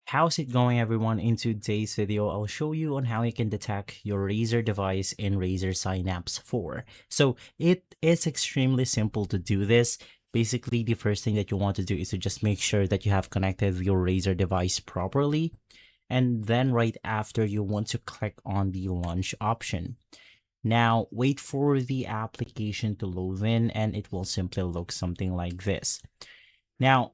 How's it going, everyone? In today's video, I'll show you on how you can detect your Razer device in Razer Synapse 4. So it is extremely simple to do this. Basically, the first thing that you want to do is to just make sure that you have connected your Razer device properly. And then right after, you want to click on the launch option. Now, wait for the application to load in and it will simply look something like this. Now,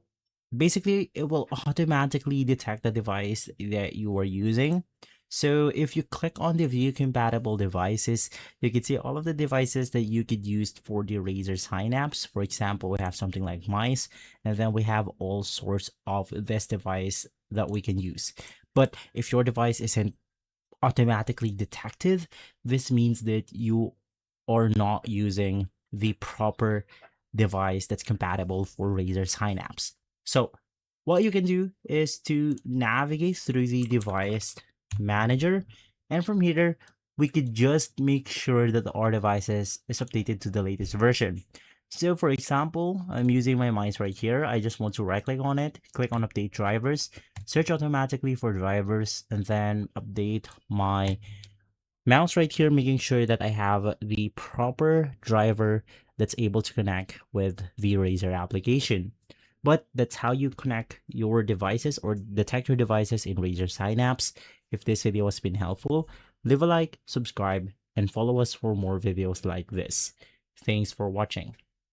basically, it will automatically detect the device that you are using. So if you click on the view compatible devices, you can see all of the devices that you could use for the Razer Synapse. For example, we have something like mice, and then we have all sorts of this device that we can use. But if your device isn't automatically detected, this means that you are not using the proper device that's compatible for Razer Synapse. So what you can do is to navigate through the device manager, and from here we could just make sure that our devices is updated to the latest version. So for example, I'm using my mice right here. I just want to right click on it, click on update drivers, search automatically for drivers, and then update my mouse right here, making sure that I have the proper driver that's able to connect with the Razer application. But that's how you connect your devices or detect your devices in Razer Synapse. If this video has been helpful, leave a like, subscribe, and follow us for more videos like this. Thanks for watching.